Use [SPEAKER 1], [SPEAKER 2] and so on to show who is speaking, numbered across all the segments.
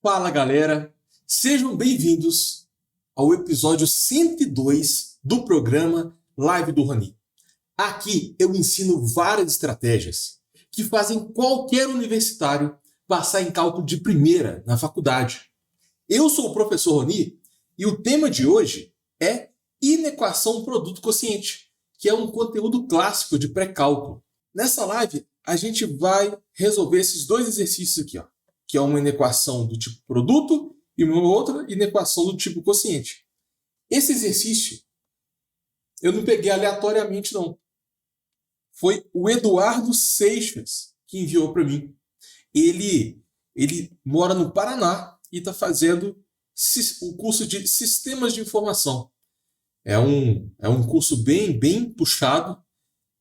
[SPEAKER 1] Fala galera, sejam bem-vindos ao episódio 102 do programa Live do Rani. Aqui eu ensino várias estratégias que fazem qualquer universitário passar em cálculo de primeira na faculdade. Eu sou o professor Rani e o tema de hoje é inequação produto-quociente, que é um conteúdo clássico de pré-cálculo. Nessa live a gente vai resolver esses dois exercícios aqui, que é uma inequação do tipo produto e uma outra inequação do tipo quociente. Esse exercício eu não peguei aleatoriamente, não. Foi o Eduardo Seixas que enviou para mim. Ele mora no Paraná e está fazendo o curso de Sistemas de Informação. É um curso bem puxado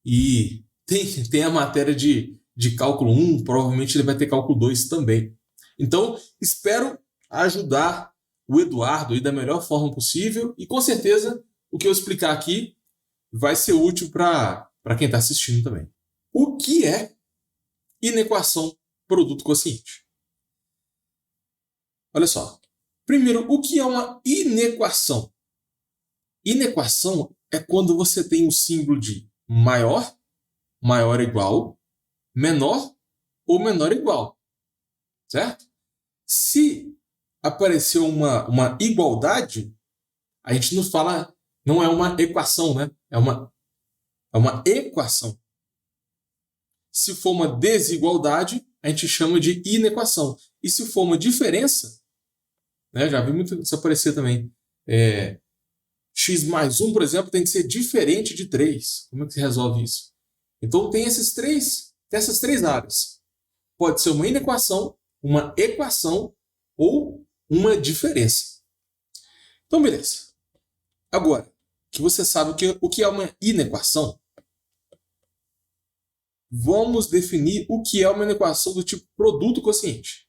[SPEAKER 1] e tem a matéria de cálculo 1, provavelmente ele vai ter cálculo 2 também. Então, espero ajudar o Eduardo aí da melhor forma possível e com certeza o que eu explicar aqui vai ser útil para quem está assistindo também. O que é inequação produto-quociente? Olha só. Primeiro, o que é uma inequação? Inequação é quando você tem um símbolo de maior ou igual, menor ou menor ou igual, certo? Se aparecer uma igualdade, a gente não fala, não é uma equação, né? É uma equação. Se for uma desigualdade, a gente chama de inequação. E se for uma diferença, né? Já vi muito isso aparecer também. X mais 1, por exemplo, tem que ser diferente de 3. Como é que se resolve isso? Então tem essas três áreas. Pode ser uma inequação, uma equação ou uma diferença. Então, beleza. Agora, que você sabe o que é uma inequação, vamos definir o que é uma inequação do tipo produto-quociente.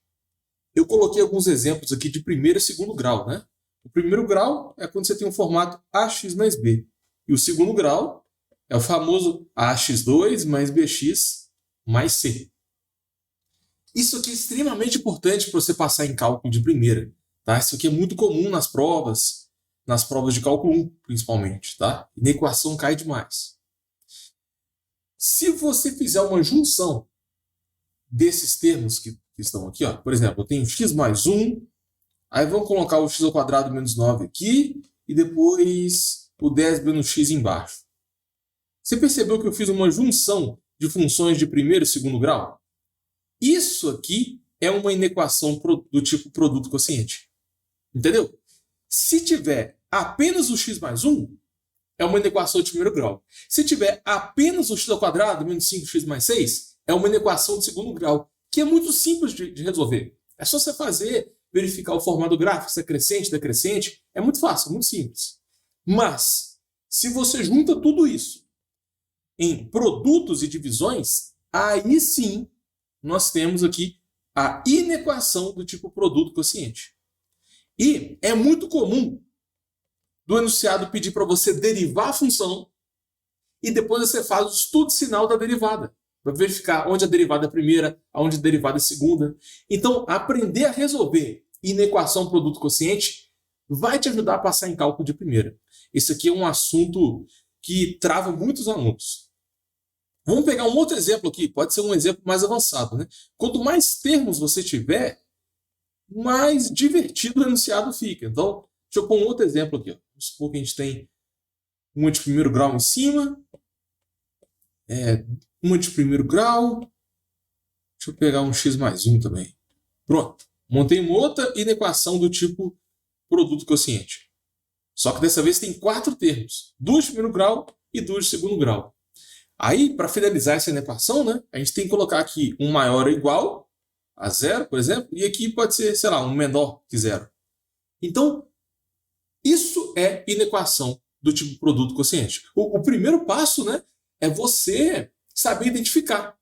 [SPEAKER 1] Eu coloquei alguns exemplos aqui de primeiro e segundo grau, né? O primeiro grau é quando você tem um formato AX mais B. E o segundo grau é o famoso AX2 mais BX mais C. Isso aqui é extremamente importante para você passar em cálculo de primeira. Tá? Isso aqui é muito comum nas provas de cálculo 1, principalmente. Tá? Inequação cai demais. Se você fizer uma junção desses termos que estão aqui, por exemplo, eu tenho x mais 1, aí vamos colocar o x ao quadrado menos 9 aqui, e depois o 10 menos x embaixo. Você percebeu que eu fiz uma junção de funções de primeiro e segundo grau? Isso aqui é uma inequação do tipo produto-quociente. Entendeu? Se tiver apenas o x mais 1, é uma inequação de primeiro grau. Se tiver apenas o x ao quadrado menos 5x mais 6, é uma inequação de segundo grau, que é muito simples de resolver. É só você verificar o formato gráfico, se é crescente, decrescente. É muito fácil, muito simples. Mas, se você junta tudo isso em produtos e divisões, aí sim nós temos aqui a inequação do tipo produto-quociente. E é muito comum do enunciado pedir para você derivar a função e depois você faz o estudo sinal da derivada, para verificar onde a derivada é primeira, onde a derivada é segunda. Então, aprender a resolver inequação produto-quociente vai te ajudar a passar em cálculo de primeira. Esse aqui é um assunto que trava muitos alunos. Vamos pegar um outro exemplo aqui, pode ser um exemplo mais avançado, né? Quanto mais termos você tiver, mais divertido o enunciado fica. Então, deixa eu pôr um outro exemplo aqui. Vamos supor que a gente tem uma de primeiro grau em cima, uma de primeiro grau. Deixa eu pegar um x mais 1 também. Pronto. Montei uma outra inequação do tipo produto-quociente. Só que dessa vez tem 4 termos. 2 de primeiro grau e 2 de segundo grau. Aí, para finalizar essa inequação, né, a gente tem que colocar aqui um maior ou igual a 0, por exemplo, e aqui pode ser, sei lá, um menor que 0. Então, isso é inequação do tipo produto-quociente. O primeiro passo, né, é você saber identificar.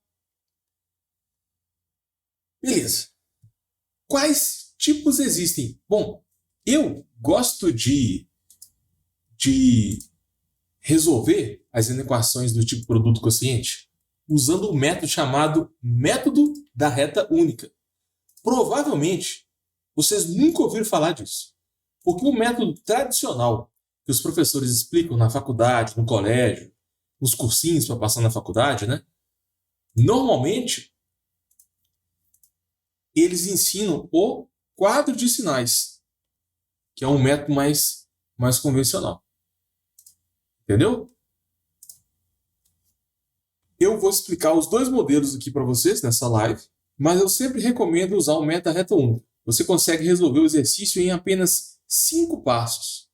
[SPEAKER 1] Beleza. Quais tipos existem? Bom, eu gosto de resolver as inequações do tipo produto-quociente usando um método chamado método da reta única. Provavelmente, Vocês nunca ouviram falar disso. Porque o método tradicional que os professores explicam na faculdade, no colégio, nos cursinhos para passar na faculdade, né? Normalmente, eles ensinam o quadro de sinais, que é um método mais convencional. Entendeu? Eu vou explicar os dois modelos aqui para vocês nessa live, mas eu sempre recomendo usar o método reta única. Você consegue resolver o exercício em apenas 5 passos.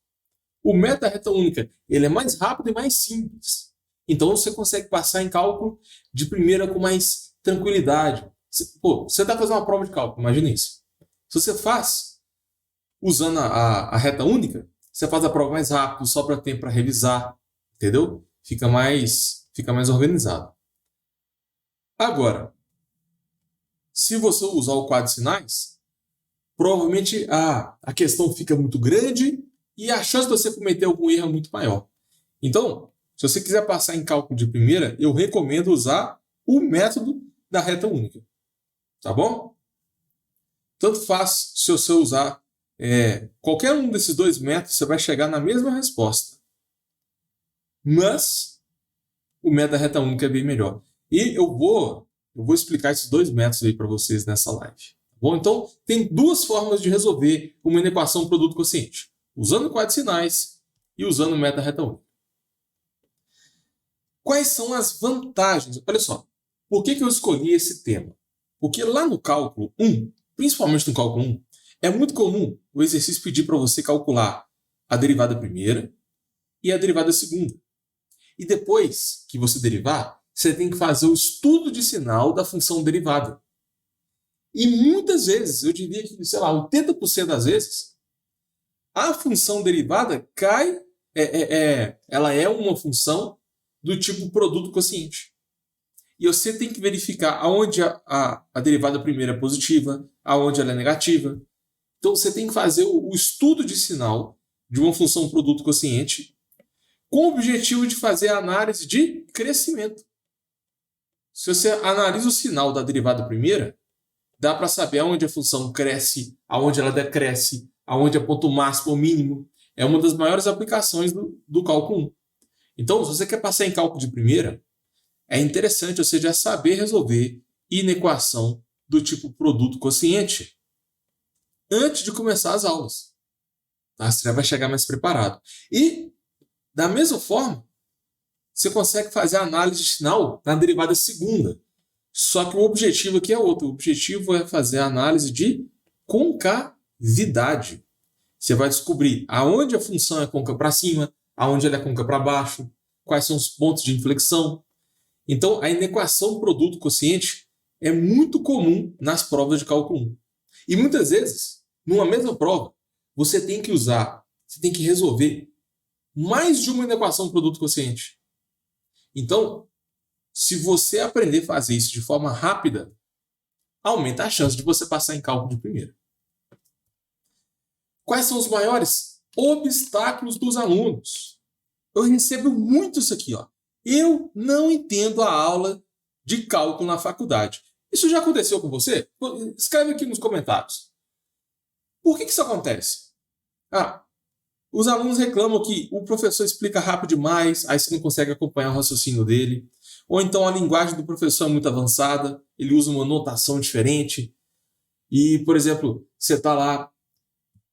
[SPEAKER 1] O método reta única ele é mais rápido e mais simples. Então você consegue passar em cálculo de primeira com mais tranquilidade. Você está fazendo uma prova de cálculo, imagina isso. Se você faz usando a reta única, você faz a prova mais rápido, sobra tempo para revisar, entendeu? Fica mais organizado. Agora, se você usar o quadro de sinais, provavelmente a questão fica muito grande e a chance de você cometer algum erro é muito maior. Então, se você quiser passar em cálculo de primeira, eu recomendo usar o método da reta única. Tá bom? Tanto faz se você usar qualquer um desses dois métodos, você vai chegar na mesma resposta. Mas o método da reta única é bem melhor. E eu vou explicar esses dois métodos aí para vocês nessa live. Tá bom? Então, tem duas formas de resolver uma inequação produto-quociente. Usando o quadro de sinais e usando o método da reta única. Quais são as vantagens? Olha só, por que eu escolhi esse tema? Porque lá no cálculo 1, principalmente no cálculo 1, é muito comum o exercício pedir para você calcular a derivada primeira e a derivada segunda. E depois que você derivar, você tem que fazer o estudo de sinal da função derivada. E muitas vezes, eu diria que, 80% das vezes, a função derivada cai, ela é uma função do tipo produto quociente. E você tem que verificar aonde a derivada primeira é positiva, aonde ela é negativa. Então você tem que fazer o estudo de sinal de uma função produto quociente com o objetivo de fazer a análise de crescimento. Se você analisa o sinal da derivada primeira, dá para saber aonde a função cresce, aonde ela decresce, aonde é ponto máximo ou mínimo. É uma das maiores aplicações do cálculo 1. Então, se você quer passar em cálculo de primeira, é interessante você já saber resolver inequação do tipo produto quociente antes de começar as aulas. Tá? Você já vai chegar mais preparado. E, da mesma forma, você consegue fazer a análise de sinal na derivada segunda. Só que o objetivo aqui é outro. O objetivo é fazer a análise de concavidade. Você vai descobrir aonde a função é côncava para cima, aonde ela é côncava para baixo, quais são os pontos de inflexão. Então, a inequação produto-quociente é muito comum nas provas de cálculo 1. E muitas vezes, numa mesma prova, você tem que resolver mais de uma inequação produto-quociente. Então, se você aprender a fazer isso de forma rápida, aumenta a chance de você passar em cálculo de primeira. Quais são os maiores obstáculos dos alunos? Eu recebo muito isso aqui, ó. Eu não entendo a aula de cálculo na faculdade. Isso já aconteceu com você? Escreve aqui nos comentários. Por que isso acontece? Os alunos reclamam que o professor explica rápido demais, aí você não consegue acompanhar o raciocínio dele. Ou então a linguagem do professor é muito avançada, ele usa uma notação diferente. E, por exemplo, você está lá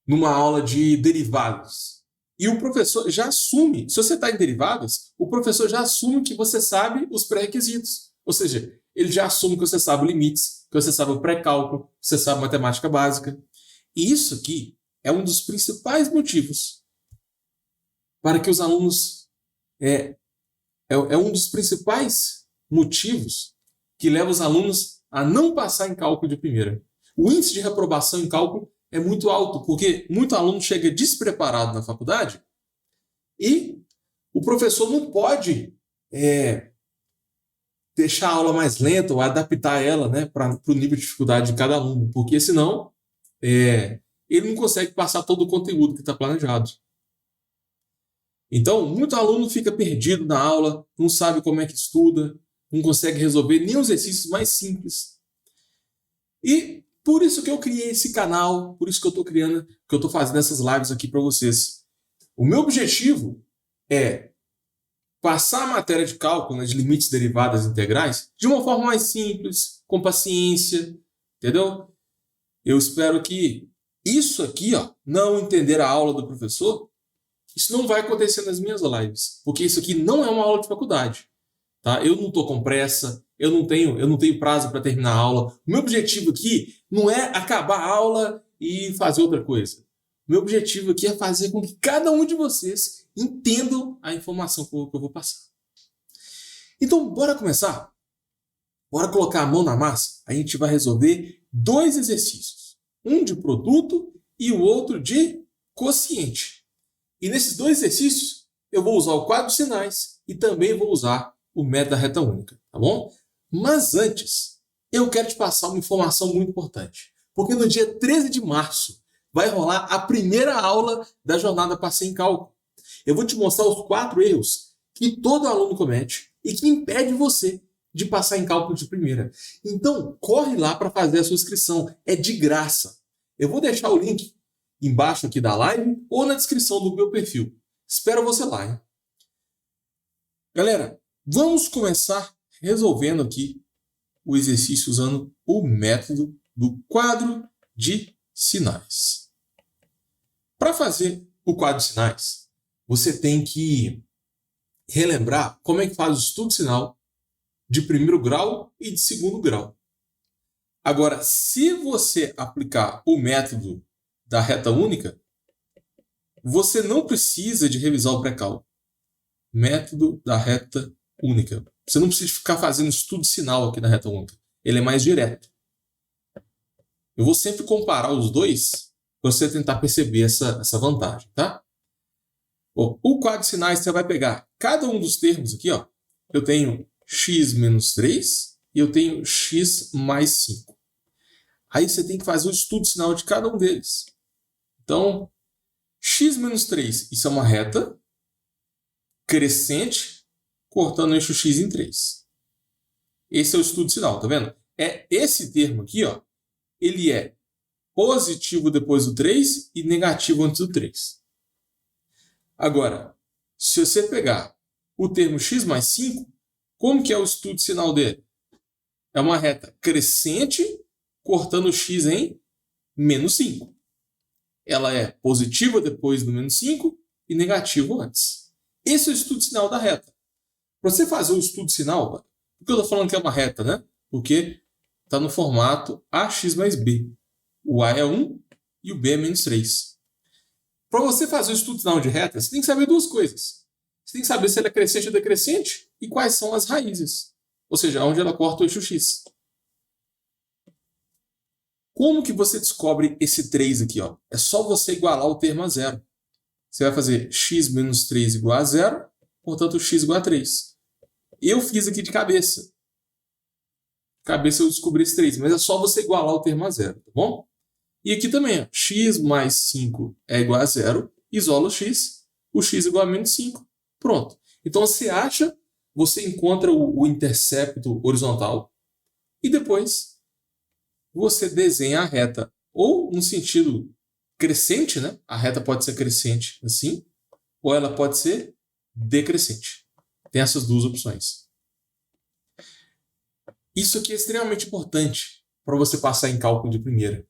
[SPEAKER 1] numa aula de derivados. E o professor já assume, se você está em derivadas, o professor já assume que você sabe os pré-requisitos. Ou seja, ele já assume que você sabe limites, que você sabe o pré-cálculo, que você sabe matemática básica. E isso aqui é um dos principais motivos para que os alunos... É um dos principais motivos que leva os alunos a não passar em cálculo de primeira. O índice de reprovação em cálculo é muito alto, porque muito aluno chega despreparado na faculdade e o professor não pode deixar a aula mais lenta ou adaptar ela, né, para o nível de dificuldade de cada aluno, porque senão ele não consegue passar todo o conteúdo que está planejado. Então, muito aluno fica perdido na aula, não sabe como é que estuda, não consegue resolver nem os exercícios mais simples. E Por isso que eu criei esse canal, por isso que eu estou fazendo essas lives aqui para vocês. O meu objetivo é passar a matéria de cálculo, né, de limites derivadas integrais, de uma forma mais simples, com paciência, entendeu? Eu espero que isso aqui, ó, não entender a aula do professor, isso não vai acontecer nas minhas lives, porque isso aqui não é uma aula de faculdade, tá? Eu não estou com pressa, eu não tenho prazo para terminar a aula. O meu objetivo aqui não é acabar a aula e fazer outra coisa. O meu objetivo aqui é fazer com que cada um de vocês entendam a informação que eu vou passar. Então, bora começar? Bora colocar a mão na massa? A gente vai resolver 2 exercícios. Um de produto e o outro de quociente. E nesses 2 exercícios, eu vou usar o quadro de sinais e também vou usar o método da reta única, tá bom? Mas antes, eu quero te passar uma informação muito importante. Porque no dia 13 de março vai rolar a primeira aula da jornada Passei em Cálculo. Eu vou te mostrar os 4 erros que todo aluno comete e que impede você de passar em cálculo de primeira. Então, corre lá para fazer a sua inscrição. É de graça. Eu vou deixar o link embaixo aqui da live ou na descrição do meu perfil. Espero você lá, hein? Galera, vamos começar resolvendo aqui o exercício usando o método do quadro de sinais. Para fazer o quadro de sinais, você tem que relembrar como é que faz o estudo sinal de primeiro grau e de segundo grau. Agora, se você aplicar o método da reta única, você não precisa de revisar o pré-cálculo. Método da reta única. Você não precisa ficar fazendo estudo sinal aqui na reta única. Ele é mais direto. Eu vou sempre comparar os dois para você tentar perceber essa vantagem, tá? Bom, o quadro de sinais você vai pegar cada um dos termos aqui, ó. Eu tenho x menos 3 e eu tenho x mais 5. Aí você tem que fazer o estudo sinal de cada um deles. Então, x menos 3, isso é uma reta crescente, cortando o eixo x em 3. Esse é o estudo sinal, tá vendo? É esse termo aqui, ó, ele é positivo depois do 3 e negativo antes do 3. Agora, se você pegar o termo x mais 5, como que é o estudo sinal dele? É uma reta crescente, cortando o x em menos 5. Ela é positiva depois do menos 5 e negativo antes. Esse é o estudo sinal da reta. Para você fazer o estudo sinal, por que eu estou falando que é uma reta, né? Porque está no formato ax mais b. O a é 1 e o b é menos 3. Para você fazer o estudo sinal de reta, você tem que saber 2 coisas. Você tem que saber se ela é crescente ou decrescente e quais são as raízes. Ou seja, onde ela corta o eixo x. Como que você descobre esse 3 aqui? Ó? É só você igualar o termo a zero. Você vai fazer x menos 3 igual a 0, portanto x igual a 3. Eu fiz aqui de cabeça. Cabeça eu descobri esse 3, mas é só você igualar o termo a 0, tá bom? E aqui também, ó, x mais 5 é igual a 0, isola o x igual a menos 5. Pronto. Então você encontra o intercepto horizontal e depois você desenha a reta ou no sentido crescente, né? A reta pode ser crescente assim, ou ela pode ser decrescente. Tem essas 2 opções. Isso aqui é extremamente importante para você passar em cálculo de primeira.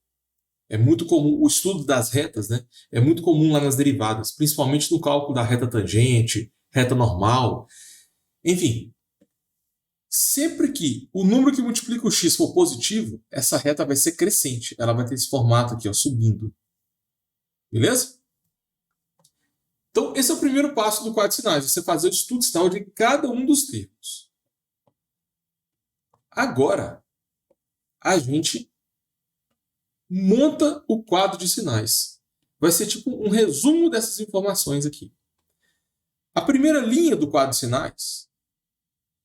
[SPEAKER 1] É muito comum, o estudo das retas, né? É muito comum lá nas derivadas, principalmente no cálculo da reta tangente, reta normal. Enfim, sempre que o número que multiplica o x for positivo, essa reta vai ser crescente. Ela vai ter esse formato aqui, ó, subindo. Beleza? Então, esse é o primeiro passo do quadro de sinais. Você fazer o estudo sinal de cada um dos termos. Agora, a gente monta o quadro de sinais. Vai ser tipo um resumo dessas informações aqui. A primeira linha do quadro de sinais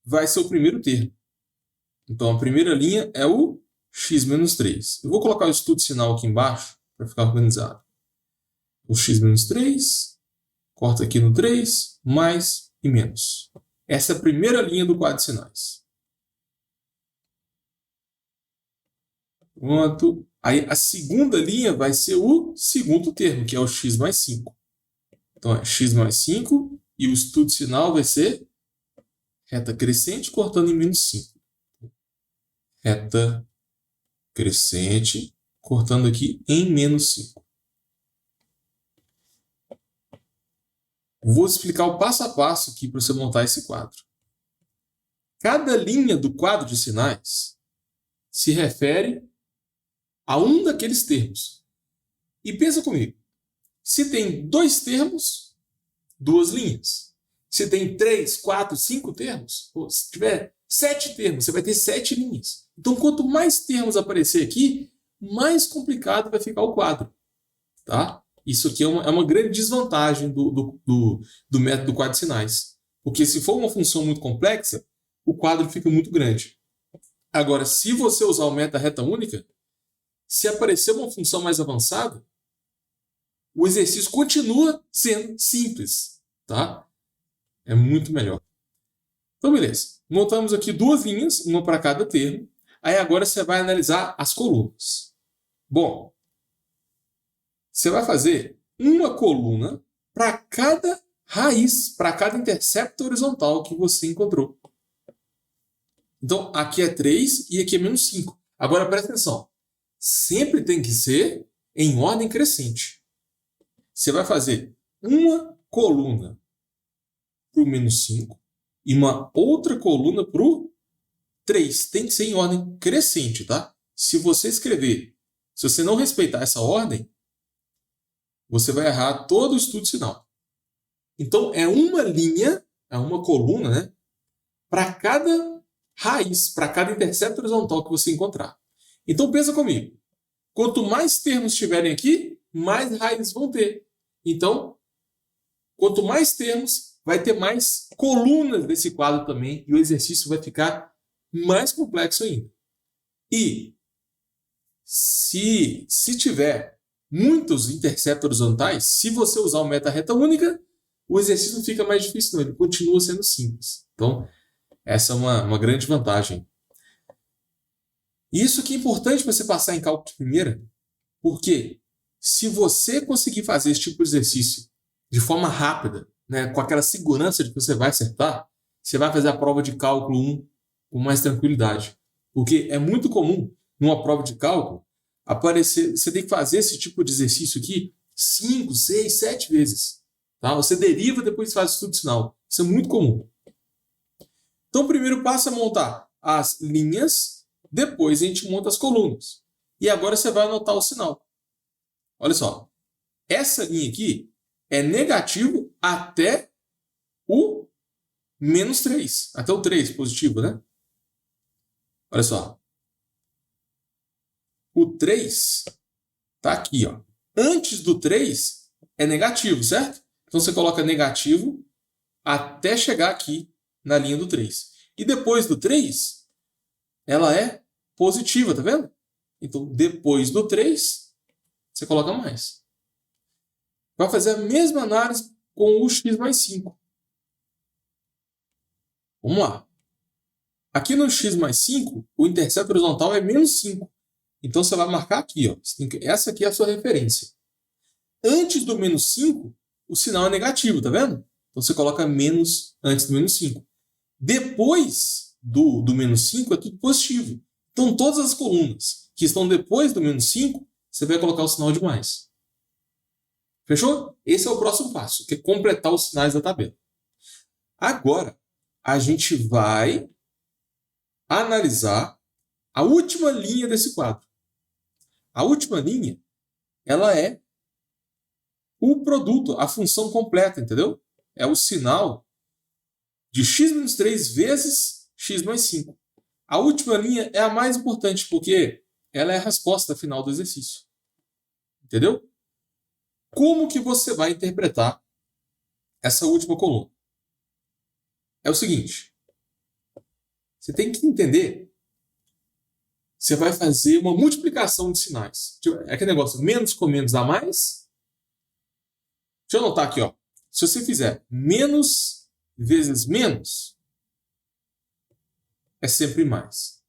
[SPEAKER 1] vai ser o primeiro termo. Então, a primeira linha é o x menos 3. Eu vou colocar o estudo sinal aqui embaixo para ficar organizado. O x menos 3, corta aqui no 3, mais e menos. Essa é a primeira linha do quadro de sinais. Pronto. Aí a segunda linha vai ser o segundo termo, que é o x mais 5. Então é x mais 5 e o estudo final vai ser reta crescente cortando em menos 5. Reta crescente cortando aqui em menos 5. Vou explicar o passo a passo aqui para você montar esse quadro. Cada linha do quadro de sinais se refere a um daqueles termos. E pensa comigo, se tem 2 termos, 2 linhas. Se tem 3, 4, 5 termos, ou se tiver 7 termos, você vai ter 7 linhas. Então, quanto mais termos aparecer aqui, mais complicado vai ficar o quadro. Tá? Isso aqui é uma grande desvantagem do método do quadro de sinais. Porque se for uma função muito complexa, o quadro fica muito grande. Agora, se você usar o método da reta única, se aparecer uma função mais avançada, o exercício continua sendo simples. Tá? É muito melhor. Então, beleza. Montamos aqui 2 linhas, uma para cada termo. Aí agora você vai analisar as colunas. Bom, você vai fazer uma coluna para cada raiz, para cada intercepto horizontal que você encontrou. Então, aqui é 3 e aqui é menos 5. Agora, presta atenção. Sempre tem que ser em ordem crescente. Você vai fazer uma coluna para o menos 5 e uma outra coluna para o 3. Tem que ser em ordem crescente, tá? Se você não respeitar essa ordem, você vai errar todo o estudo final. Então, é uma linha, é uma coluna, né? Para cada raiz, para cada intercepto horizontal que você encontrar. Então, pensa comigo. Quanto mais termos tiverem aqui, mais raízes vão ter. Então, quanto mais termos, vai ter mais colunas desse quadro também, e o exercício vai ficar mais complexo ainda. E se tiver muitos interceptos horizontais, se você usar o método reta única, o exercício não fica mais difícil, não. Ele continua sendo simples. Então, essa é uma grande vantagem. Isso que é importante para você passar em cálculo de primeira, porque se você conseguir fazer esse tipo de exercício de forma rápida, né, com aquela segurança de que você vai acertar, você vai fazer a prova de cálculo 1 com mais tranquilidade. Porque é muito comum, numa prova de cálculo, aparecer, você tem que fazer esse tipo de exercício aqui 5, 6, 7 vezes. Tá? Você deriva, depois faz o estudo final. Isso é muito comum. Então, o primeiro passo é montar as linhas, depois a gente monta as colunas. E agora você vai anotar o sinal. Olha só. Essa linha aqui é negativo até o menos 3. Até o 3, positivo, né? Olha só. O 3 está aqui, ó. Antes do 3 é negativo, certo? Então você coloca negativo até chegar aqui na linha do 3. E depois do 3, ela é positiva, tá vendo? Então, depois do 3, você coloca mais. Vai fazer a mesma análise com o x mais 5. Vamos lá. Aqui no x mais 5, o intercepto horizontal é menos 5. Então, você vai marcar aqui, ó. Essa aqui é a sua referência. Antes do menos 5, o sinal é negativo, tá vendo? Então, você coloca menos antes do menos 5. Depois do menos 5 é tudo positivo. Então, todas as colunas que estão depois do menos 5, você vai colocar o sinal de mais. Fechou? Esse é o próximo passo, que é completar os sinais da tabela. Agora, a gente vai analisar a última linha desse quadro. A última linha, ela é o produto, a função completa, entendeu? É o sinal de x menos 3 vezes x mais 5. A última linha é a mais importante, porque ela é a resposta final do exercício. Entendeu? Como que você vai interpretar essa última coluna? É o seguinte. Você tem que entender. Você vai fazer uma multiplicação de sinais. É aquele negócio, menos com menos dá mais. Deixa eu anotar aqui, ó. Se você fizer menos vezes menos, é sempre mais.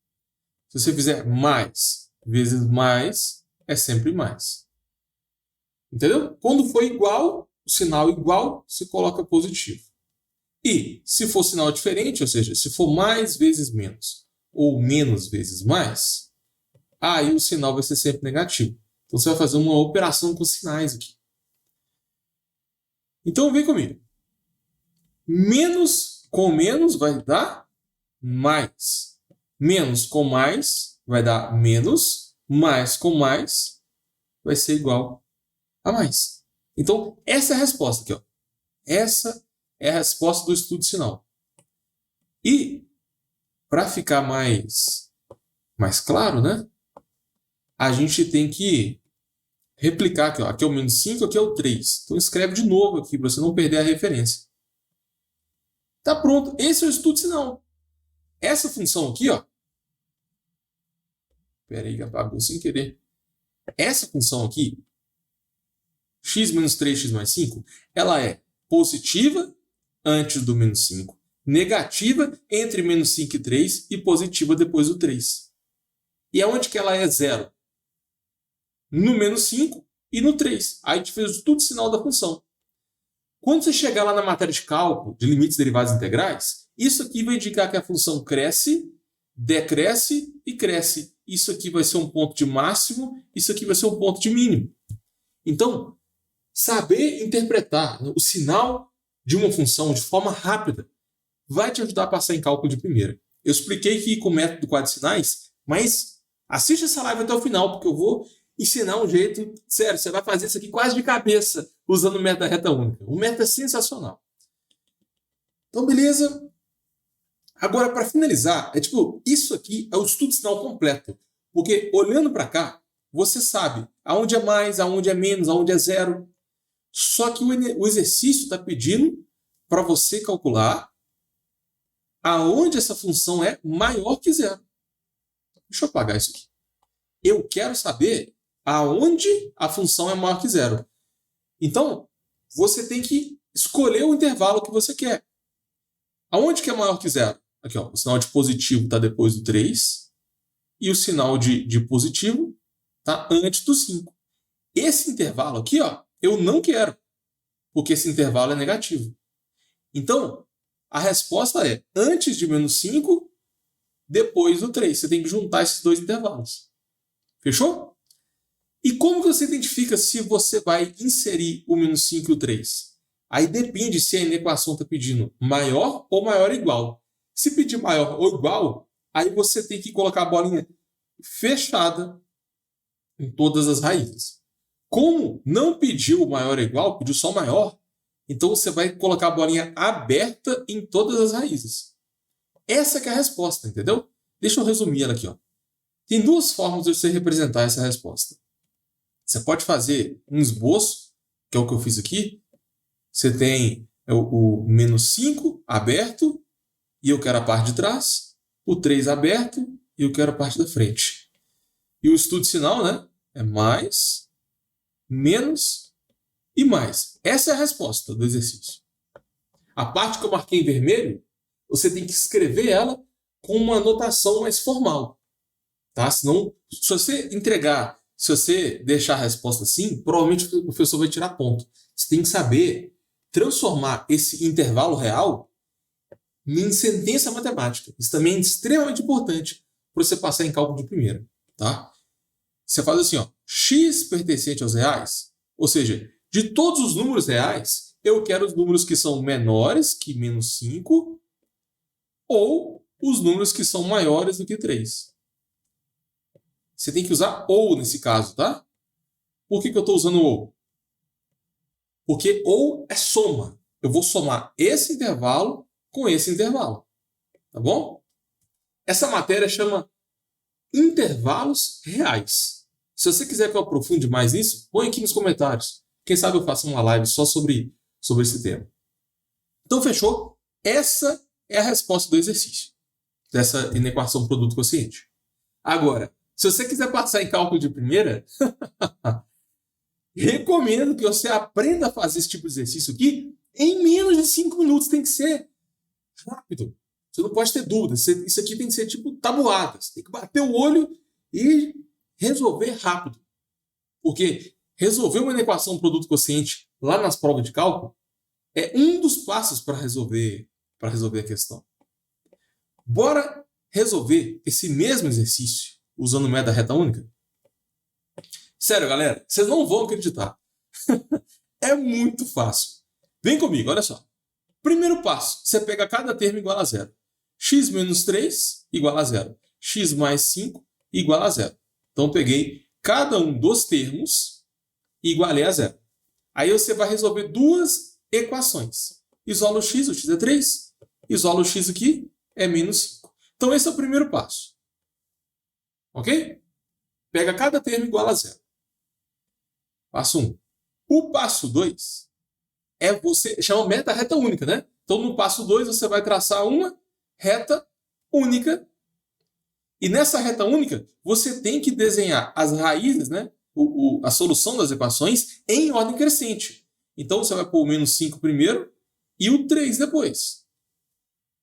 [SPEAKER 1] Se você fizer mais vezes mais, é sempre mais. Entendeu? Quando for igual, o sinal igual, você coloca positivo. E se for sinal diferente, ou seja, se for mais vezes menos ou menos vezes mais, aí o sinal vai ser sempre negativo. Então você vai fazer uma operação com sinais aqui. Então vem comigo. Menos com menos vai dar mais. Menos com mais vai dar menos. Mais com mais vai ser igual a mais. Então, essa é a resposta aqui. Ó. Essa é a resposta do estudo de sinal. E, para ficar mais claro, né? A gente tem que replicar aqui. Ó. Aqui é o menos 5, aqui é o 3. Então, escreve de novo aqui para você não perder a referência. Tá pronto. Esse é o estudo de sinal. Essa função aqui, ó. Espera aí que apagou sem querer. Essa função aqui, x menos 3x mais 5, ela é positiva antes do menos 5, negativa entre menos 5 e 3 e positiva depois do 3. E aonde que ela é zero? No menos 5 e no 3. Aí a gente fez tudo sinal da função. Quando você chegar lá na matéria de cálculo de limites derivados integrais, isso aqui vai indicar que a função cresce, decresce e cresce. Isso aqui vai ser um ponto de máximo, isso aqui vai ser um ponto de mínimo. Então, saber interpretar o sinal de uma função de forma rápida vai te ajudar a passar em cálculo de primeira. Eu expliquei aqui com o método do quadro de sinais, mas assiste essa live até o final, porque eu vou ensinar um jeito... Sério, você vai fazer isso aqui quase de cabeça, usando o método da reta única. O método é sensacional. Então, beleza. Agora, para finalizar, isso aqui é o estudo de sinal completo. Porque, olhando para cá, você sabe aonde é mais, aonde é menos, aonde é zero. Só que o exercício está pedindo para você calcular aonde essa função é maior que zero. Deixa eu apagar isso aqui. Eu quero saber aonde a função é maior que zero. Então, você tem que escolher o intervalo que você quer. Aonde que é maior que zero? Aqui, ó, o sinal de positivo está depois do 3 e o sinal de positivo está antes do 5. Esse intervalo aqui, ó, eu não quero, porque esse intervalo é negativo. Então, a resposta é antes de menos 5, depois do 3. Você tem que juntar esses dois intervalos. Fechou? E como você identifica se você vai inserir o menos 5 e o 3? Aí depende se a equação está pedindo maior ou maior ou igual. Se pedir maior ou igual, aí você tem que colocar a bolinha fechada em todas as raízes. Como não pediu maior ou igual, pediu só maior, então você vai colocar a bolinha aberta em todas as raízes. Essa que é a resposta, entendeu? Deixa eu resumir ela aqui. Ó. Tem duas formas de você representar essa resposta. Você pode fazer um esboço, que é o que eu fiz aqui. Você tem o menos 5 aberto, e eu quero a parte de trás. O 3 aberto, e eu quero a parte da frente. E o estudo de sinal, né? É mais, menos e mais. Essa é a resposta do exercício. A parte que eu marquei em vermelho, você tem que escrever ela com uma notação mais formal. Tá? Senão, se você entregar, se você deixar a resposta assim, provavelmente o professor vai tirar ponto. Você tem que saber transformar esse intervalo real em sentença matemática. Isso também é extremamente importante para você passar em cálculo de primeira. Tá? Você faz assim, ó, x pertencente aos reais, ou seja, de todos os números reais, eu quero os números que são menores que menos 5 ou os números que são maiores do que 3. Você tem que usar ou nesse caso, tá? Por que eu estou usando ou? Porque ou é soma. Eu vou somar esse intervalo com esse intervalo. Tá bom? Essa matéria chama intervalos reais. Se você quiser que eu aprofunde mais nisso, põe aqui nos comentários. Quem sabe eu faço uma live só sobre esse tema. Então, fechou? Essa é a resposta do exercício, dessa inequação produto-quociente. Agora, se você quiser passar em cálculo de primeira, recomendo que você aprenda a fazer esse tipo de exercício aqui em menos de 5 minutos. Tem que ser rápido. Você não pode ter dúvidas. Isso aqui tem que ser tipo tabuada. Você tem que bater o olho e resolver rápido. Porque resolver uma equação produto quociente lá nas provas de cálculo é um dos passos para resolver a questão. Bora resolver esse mesmo exercício usando o método da reta única? Sério, galera, vocês não vão acreditar. É muito fácil. Vem comigo, olha só. Primeiro passo, você pega cada termo igual a zero. X menos 3 igual a zero. X mais 5 igual a zero. Então, peguei cada um dos termos e igualei a zero. Aí você vai resolver duas equações. Isola o x é 3. Isola o x aqui, é menos 5. Então, esse é o primeiro passo. Ok? Pega cada termo igual a zero. Passo 1. O passo 2 é você... chama meta reta única, né? Então, no passo 2, você vai traçar uma reta única. E nessa reta única, você tem que desenhar as raízes, né? A solução das equações em ordem crescente. Então, você vai pôr o menos 5 primeiro e o 3 depois.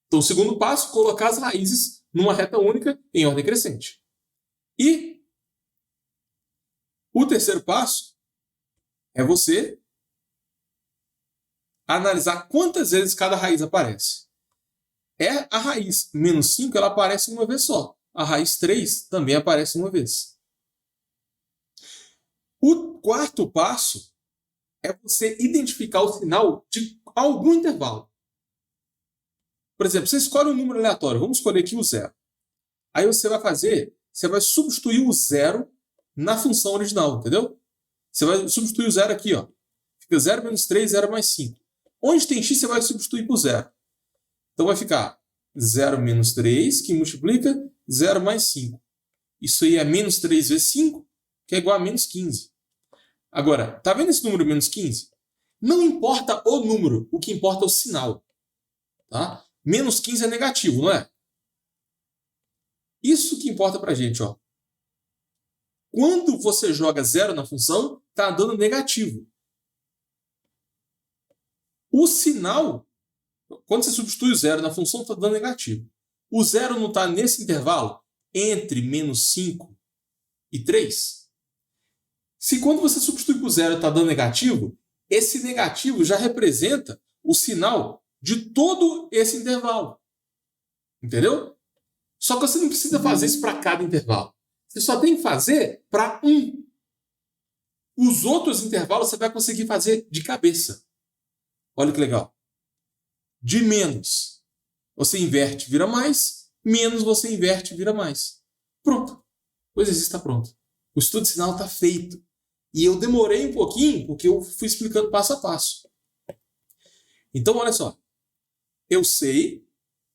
[SPEAKER 1] Então, o segundo passo, colocar as raízes numa reta única em ordem crescente. E o terceiro passo é você analisar quantas vezes cada raiz aparece. A raiz menos 5 ela aparece uma vez só. A raiz 3 também aparece uma vez. O quarto passo é você identificar o sinal de algum intervalo. Por exemplo, você escolhe um número aleatório. Vamos escolher aqui o zero. Aí você vai substituir o zero na função original, entendeu? Você vai substituir o zero aqui, ó. Fica 0 menos 3, 0 mais 5. Onde tem x, você vai substituir por zero. Então vai ficar 0 menos 3, que multiplica 0 mais 5. Isso aí é menos 3 vezes 5, que é igual a menos 15. Agora, tá vendo esse número menos 15? Não importa o número, o que importa é o sinal. Tá? Menos 15 é negativo, não é? Isso que importa pra gente, ó. Quando você joga zero na função, tá dando negativo. O sinal, quando você substitui o zero na função, está dando negativo. O zero não está nesse intervalo entre menos 5 e 3? Se quando você substitui por zero está dando negativo, esse negativo já representa o sinal de todo esse intervalo. Entendeu? Só que você não precisa fazer isso para cada intervalo. Você só tem que fazer para um. Os outros intervalos você vai conseguir fazer de cabeça. Olha que legal. De menos, você inverte, vira mais. Menos, você inverte, vira mais. Pronto. O exercício está pronto. O estudo de sinal está feito. E eu demorei um pouquinho, porque eu fui explicando passo a passo. Então, olha só. Eu sei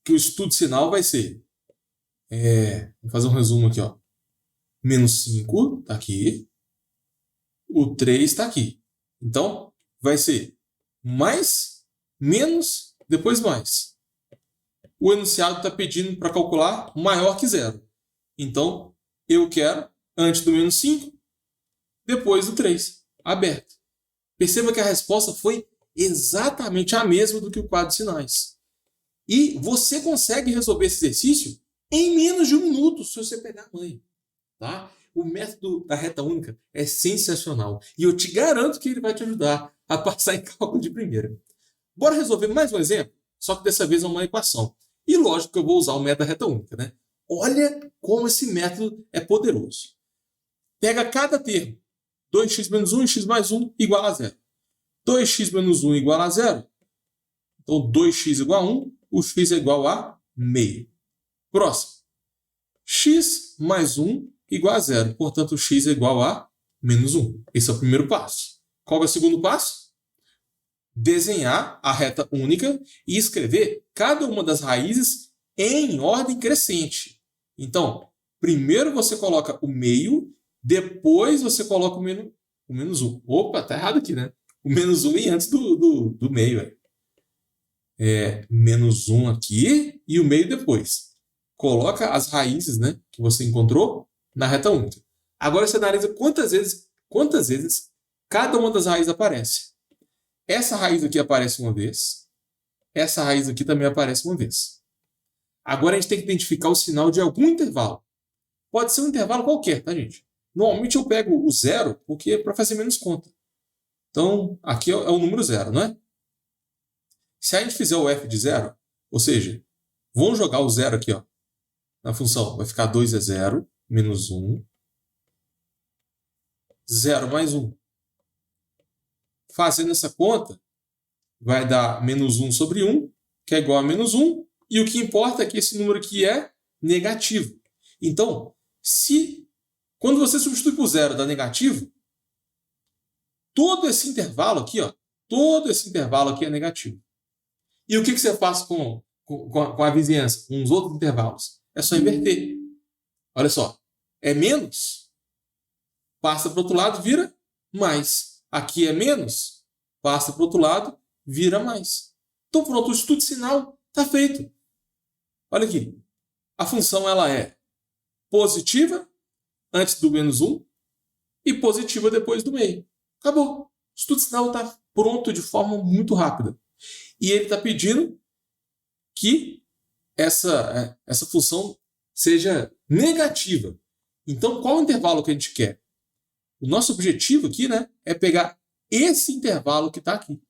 [SPEAKER 1] que o estudo de sinal vai ser... vou fazer um resumo aqui, ó. Menos 5 está aqui. O 3 está aqui. Então, vai ser mais, menos, depois mais. O enunciado está pedindo para calcular maior que zero. Então, eu quero antes do menos 5, depois do 3. Aberto. Perceba que a resposta foi exatamente a mesma do que o quadro de sinais. E você consegue resolver esse exercício em menos de 1 minuto, se você pegar a manha. Tá? O método da reta única é sensacional. E eu te garanto que ele vai te ajudar a passar em cálculo de primeira. Bora resolver mais um exemplo? Só que dessa vez é uma equação. E lógico que eu vou usar o método da reta única, né? Olha como esse método é poderoso. Pega cada termo. 2x menos 1 e x mais 1 igual a 0. 2x menos 1 igual a 0. Então 2x igual a 1. O x é igual a meio. Próximo. X mais 1 igual a 0. Portanto, x é igual a menos 1. Esse é o primeiro passo. Qual é o segundo passo? Desenhar a reta única e escrever cada uma das raízes em ordem crescente. Então, primeiro você coloca o meio, depois você coloca o menos 1. Opa, tá errado aqui, né? O menos 1 e antes do meio. Menos 1 aqui e o meio depois. Coloca as raízes, né, que você encontrou na reta única. Agora você analisa quantas vezes cada uma das raízes aparece. Essa raiz aqui aparece uma vez. Essa raiz aqui também aparece uma vez. Agora a gente tem que identificar o sinal de algum intervalo. Pode ser um intervalo qualquer, tá, gente? Normalmente eu pego o zero porque é para fazer menos conta. Então, aqui é o número zero, não é? Se a gente fizer o f de zero, ou seja, vamos jogar o zero aqui, ó, na função. Vai ficar 2 é 0, menos 1. 0 mais 1. Fazendo essa conta, vai dar menos 1 sobre 1, que é igual a menos 1. E o que importa é que esse número aqui é negativo. Então, quando você substitui por zero dá negativo, todo esse intervalo aqui, ó, todo esse intervalo aqui é negativo. E o que você faz com a vizinhança, com os outros intervalos? É só inverter. Olha só, é menos, passa para o outro lado, vira mais. Aqui é menos, passa para o outro lado, vira mais. Então pronto, o estudo de sinal está feito. Olha aqui, a função ela é positiva antes do menos 1 e positiva depois do meio. Acabou. O estudo de sinal está pronto de forma muito rápida. E ele está pedindo que essa função seja negativa. Então, qual o intervalo que a gente quer? O nosso objetivo aqui, né, é pegar esse intervalo que está aqui.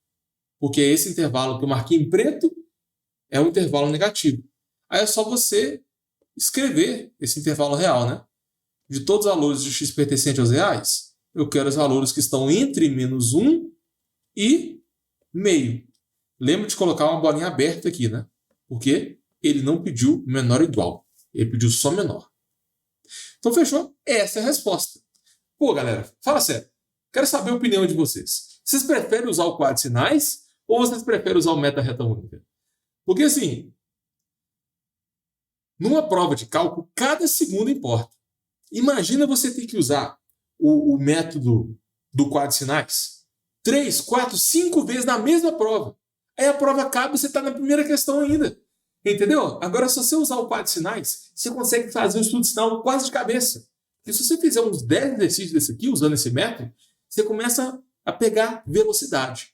[SPEAKER 1] Porque esse intervalo que eu marquei em preto é um intervalo negativo. Aí é só você escrever esse intervalo real, né? De todos os valores de x pertencente aos reais, eu quero os valores que estão entre menos 1 e meio. Lembra de colocar uma bolinha aberta aqui, né? Porque ele não pediu menor ou igual. Ele pediu só menor. Então, fechou? Essa é a resposta. Pô, galera, fala sério. Quero saber a opinião de vocês. Vocês preferem usar o quadro de sinais ou vocês preferem usar o método da reta única? Porque, assim, numa prova de cálculo, cada segundo importa. Imagina você ter que usar o método do quadro de sinais 3, 4, 5 vezes na mesma prova. Aí a prova acaba e você está na primeira questão ainda. Entendeu? Agora, se você usar o quadro de sinais, você consegue fazer o estudo de sinal quase de cabeça. E se você fizer uns 10 exercícios desse aqui, usando esse método, você começa a pegar velocidade.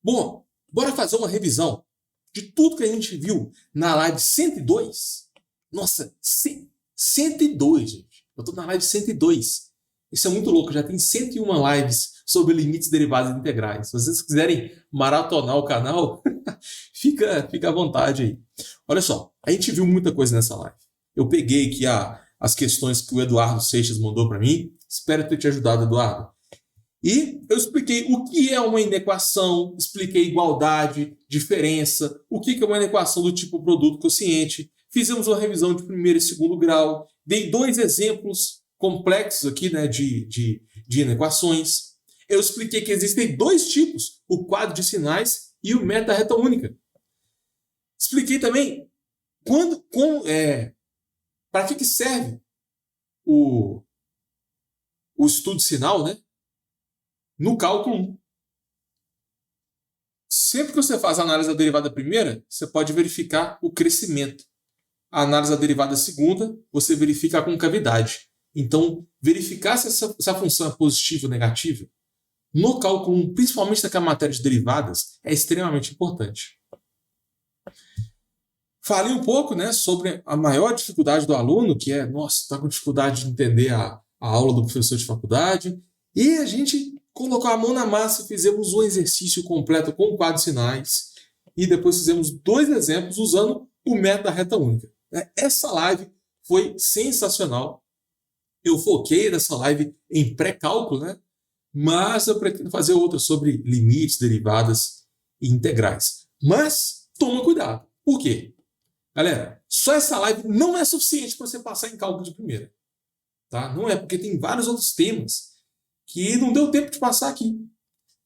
[SPEAKER 1] Bom, bora fazer uma revisão de tudo que a gente viu na live 102. Nossa, 102, gente. Eu estou na live 102. Isso é muito louco, já tem 101 lives sobre limites derivados e integrais. Se vocês quiserem maratonar o canal, fica à vontade aí. Olha só, a gente viu muita coisa nessa live. Eu peguei aqui as questões que o Eduardo Seixas mandou para mim. Espero ter te ajudado, Eduardo. E eu expliquei o que é uma inequação, expliquei igualdade, diferença, o que é uma inequação do tipo produto quociente. Fizemos uma revisão de primeiro e segundo grau. Dei 2 exemplos complexos aqui, né, de inequações. Eu expliquei que existem 2 tipos, o quadro de sinais e o método da reta única. Expliquei também para que serve o estudo de sinal, né, no cálculo 1. Sempre que você faz a análise da derivada primeira, você pode verificar o crescimento. A análise da derivada segunda, você verifica a concavidade. Então, verificar se essa função é positiva ou negativa, no cálculo 1, principalmente naquela matéria de derivadas, é extremamente importante. Falei um pouco, né, sobre a maior dificuldade do aluno, que é, nossa, está com dificuldade de entender a aula do professor de faculdade, e a gente colocou a mão na massa, fizemos um exercício completo com quadro de sinais, e depois fizemos 2 exemplos usando o método da reta única. Essa live foi sensacional. Eu foquei nessa live em pré-cálculo, né? Mas eu pretendo fazer outra sobre limites, derivadas e integrais. Mas toma cuidado. Por quê? Galera, só essa live não é suficiente para você passar em cálculo de primeira. Tá? Não é, porque tem vários outros temas que não deu tempo de passar aqui.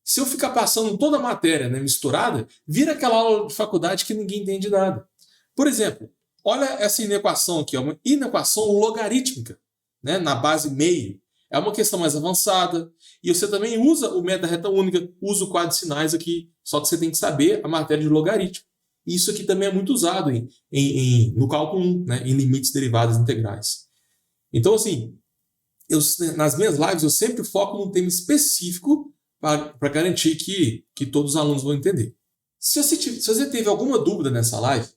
[SPEAKER 1] Se eu ficar passando toda a matéria, né, misturada, vira aquela aula de faculdade que ninguém entende nada. Por exemplo, olha essa inequação aqui, é uma inequação logarítmica, né, na base meio. É uma questão mais avançada. E você também usa o método da reta única, usa o quadro de sinais aqui, só que você tem que saber a matéria de logaritmo. E isso aqui também é muito usado no cálculo 1, né, em limites derivadas integrais. Então, assim, nas minhas lives eu sempre foco num tema específico para garantir que todos os alunos vão entender. Se você teve alguma dúvida nessa live,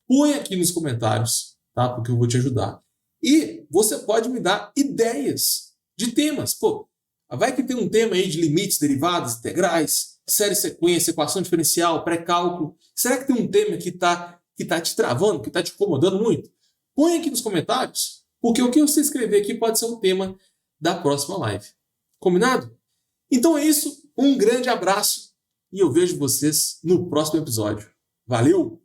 [SPEAKER 1] põe aqui nos comentários, tá? Porque eu vou te ajudar. E você pode me dar ideias de temas. Pô, vai que tem um tema aí de limites, derivadas, integrais, série sequência, equação diferencial, pré-cálculo. Será que tem um tema que tá te travando, que está te incomodando muito? Põe aqui nos comentários, porque o que você escrever aqui pode ser o tema da próxima live. Combinado? Então é isso, um grande abraço e eu vejo vocês no próximo episódio. Valeu!